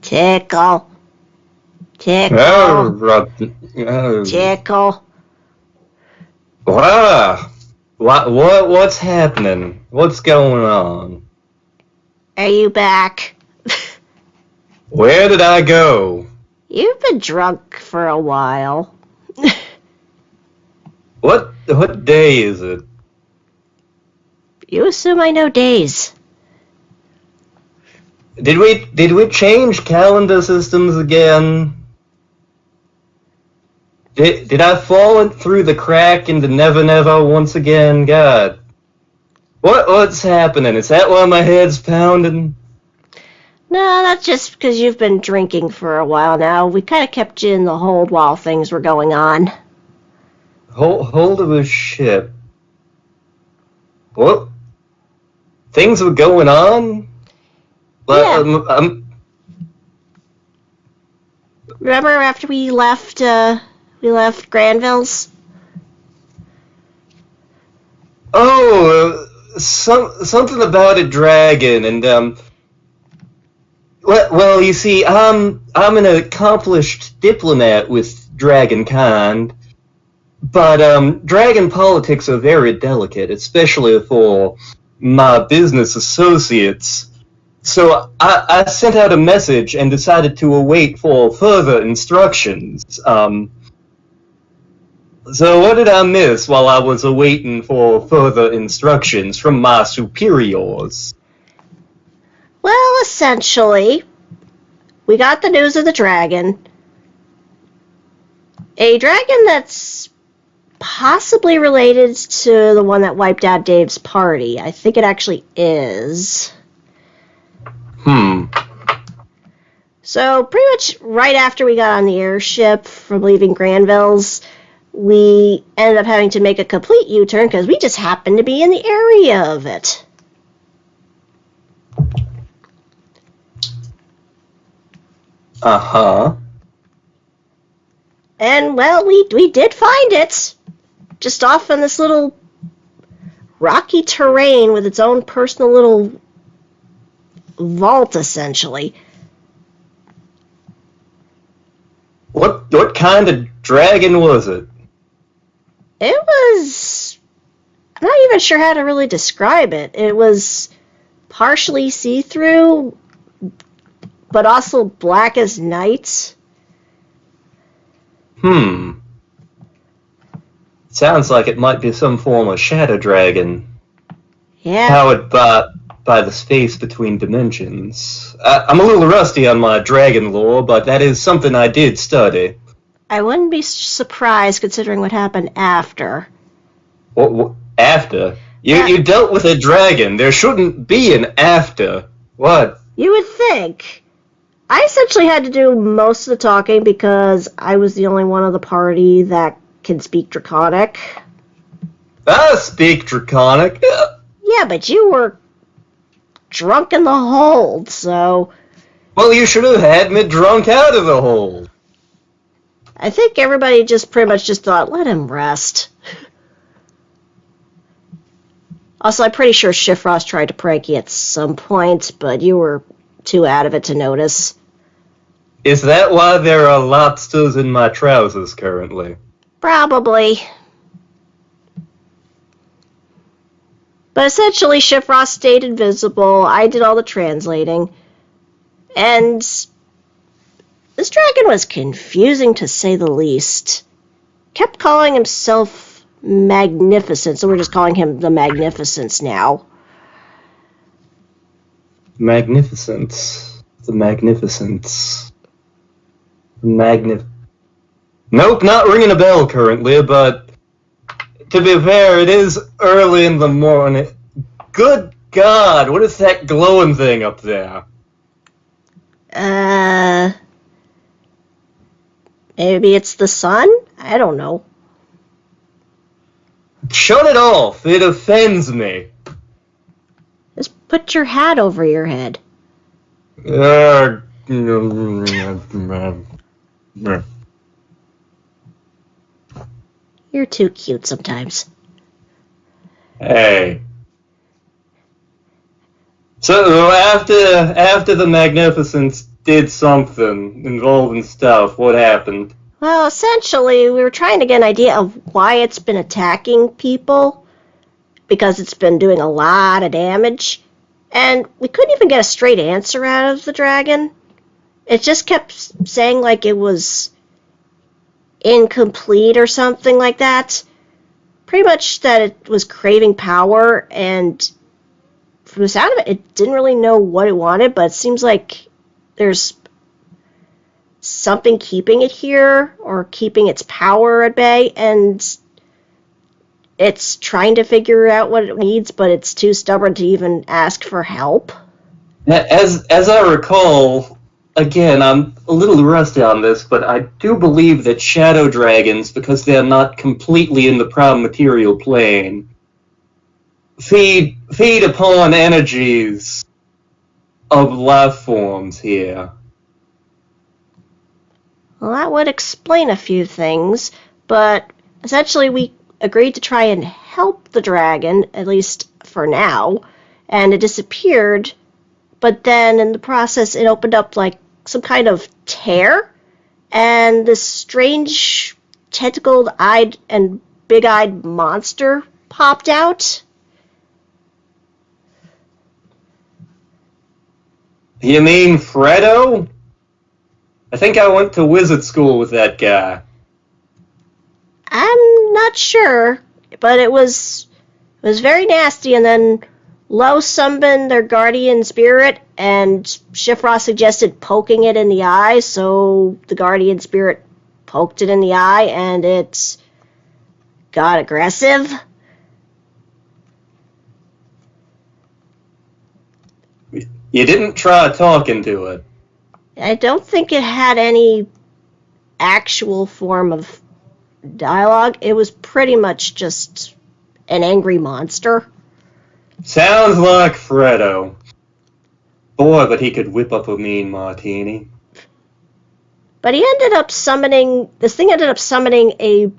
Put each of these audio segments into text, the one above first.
Tickle. Tickle. Oh. Tickle. Wow. What's happening? What's going on? Are you back? Where did I go? You've been drunk for a while. What day is it? You assume I know days. Did we change calendar systems again? Did I fall through the crack into Never Never once again? God. What's happening? Is that why my head's pounding? No, that's just because you've been drinking for a while now. We kind of kept you in the hold while things were going on. Hold of a ship. What? Things were going on? Yeah. Remember after we left Granville's? Oh, something about a dragon, and well, you see, I'm an accomplished diplomat with dragonkind, but dragon politics are very delicate, especially for my business associates. So I sent out a message and decided to await for further instructions. So what did I miss while I was awaiting for further instructions from my superiors? Well, essentially, we got the news of the dragon. A dragon that's possibly related to the one that wiped out Dave's party. I think it actually is. So pretty much right after we got on the airship from leaving Granville's, we ended up having to make a complete U-turn because we just happened to be in the area of it. Uh-huh. And, well, we did find it. Just off on this little rocky terrain with its own personal little vault, essentially. What kind of dragon was it? It was... I'm not even sure how to really describe it. It was partially see-through, but also black as night. Sounds like it might be some form of shadow dragon. Yeah. Powered by the space between dimensions. I'm a little rusty on my dragon lore, but that is something I did study. I wouldn't be surprised considering what happened after. What after? You dealt with a dragon. There shouldn't be an after. What? You would think. I essentially had to do most of the talking because I was the only one of the party that can speak Draconic. I speak Draconic. Yeah, but you were drunk in the hold, so... Well, you should have had me drunk out of the hold. I think everybody just pretty much just thought, let him rest. Also, I'm pretty sure Shifrost tried to prank you at some point, but you were too out of it to notice. Is that why there are lobsters in my trousers currently? Probably. But essentially, Shifrost stayed invisible, I did all the translating, and this dragon was confusing to say the least. Kept calling himself Magnificent, so we're just calling him the Magnificence now. Magnificence. The Magnificence. Nope, not ringing a bell currently, but to be fair, it is early in the morning. Good God, what is that glowing thing up there? Maybe it's the sun? I don't know. Shut it off, it offends me. Just put your hat over your head. You're too cute sometimes. Hey. So after the Magnificence did something involving stuff. What happened? Well, essentially, we were trying to get an idea of why it's been attacking people, because it's been doing a lot of damage, and we couldn't even get a straight answer out of the dragon. It just kept saying like it was incomplete or something like that. Pretty much that it was craving power, and from the sound of it, it didn't really know what it wanted, but it seems like there's something keeping it here, or keeping its power at bay, and it's trying to figure out what it needs, but it's too stubborn to even ask for help. As I recall, again, I'm a little rusty on this, but I do believe that shadow dragons, because they're not completely in the prime material plane, feed upon energies of life forms here. Well, that would explain a few things, but essentially we agreed to try and help the dragon, at least for now, and it disappeared, but then in the process it opened up like some kind of tear, and this strange tentacled-eyed and big-eyed monster popped out. You mean Fredo? I think I went to wizard school with that guy. I'm not sure, but it was very nasty, and then Lo summoned their guardian spirit, and Shifra suggested poking it in the eye, so the guardian spirit poked it in the eye, and it got aggressive. You didn't try talking to it. I don't think it had any actual form of dialogue. It was pretty much just an angry monster. Sounds like Fredo. Boy, but he could whip up a mean martini. But he ended up summoning, this thing ended up summoning a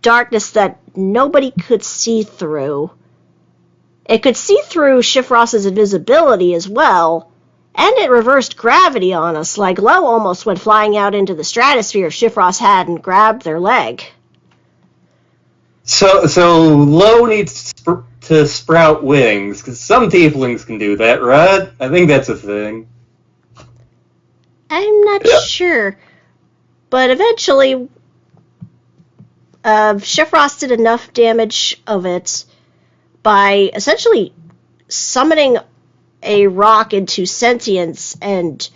darkness that nobody could see through. It could see through Shifros's invisibility as well, and it reversed gravity on us, like Lo almost went flying out into the stratosphere if Shifros hadn't grabbed their leg. So Lo needs to sprout wings, because some tieflings can do that, right? I think that's a thing. I'm not sure, but eventually Shifros did enough damage of it by essentially summoning a rock into sentience and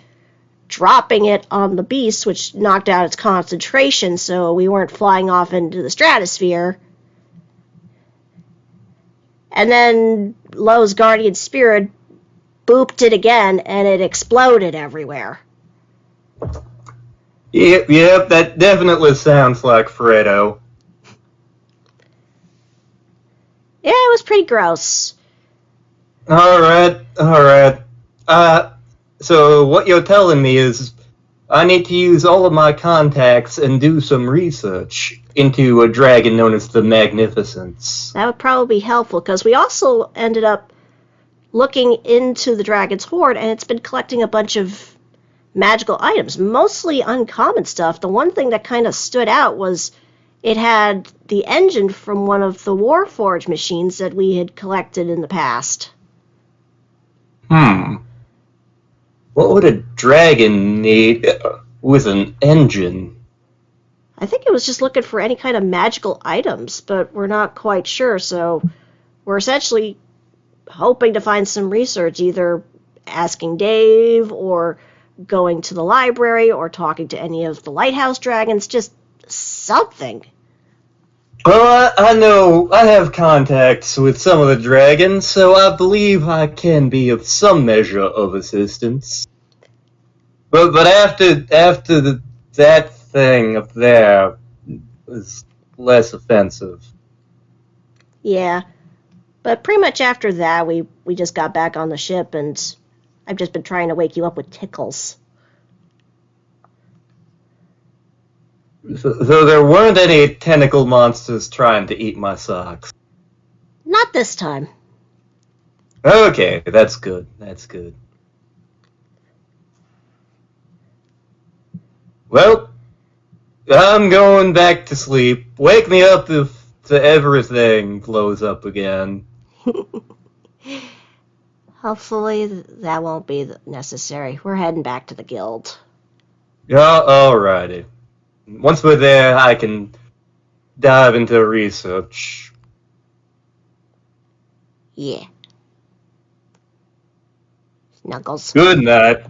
dropping it on the beast, which knocked out its concentration, so we weren't flying off into the stratosphere. And then Lo's guardian spirit booped it again, and it exploded everywhere. Yep, that definitely sounds like Fredo. Yeah, it was pretty gross. Alright. So what you're telling me is I need to use all of my contacts and do some research into a dragon known as the Magnificence. That would probably be helpful, because we also ended up looking into the dragon's hoard, and it's been collecting a bunch of magical items, mostly uncommon stuff. The one thing that kind of stood out was it had the engine from one of the Warforged machines that we had collected in the past. What would a dragon need with an engine? I think it was just looking for any kind of magical items, but we're not quite sure, so we're essentially hoping to find some research, either asking Dave or going to the library or talking to any of the lighthouse dragons, just something. Well, I know I have contacts with some of the dragons, so I believe I can be of some measure of assistance. But after that thing up there was less offensive. Yeah, but pretty much after that, we just got back on the ship, and I've just been trying to wake you up with tickles. So there weren't any tentacle monsters trying to eat my socks. Not this time. Okay, that's good. That's good. Well, I'm going back to sleep. Wake me up if everything blows up again. Hopefully that won't be necessary. We're heading back to the guild. Yeah, alrighty. Once we're there, I can dive into research. Yeah. Snuggles. Good night.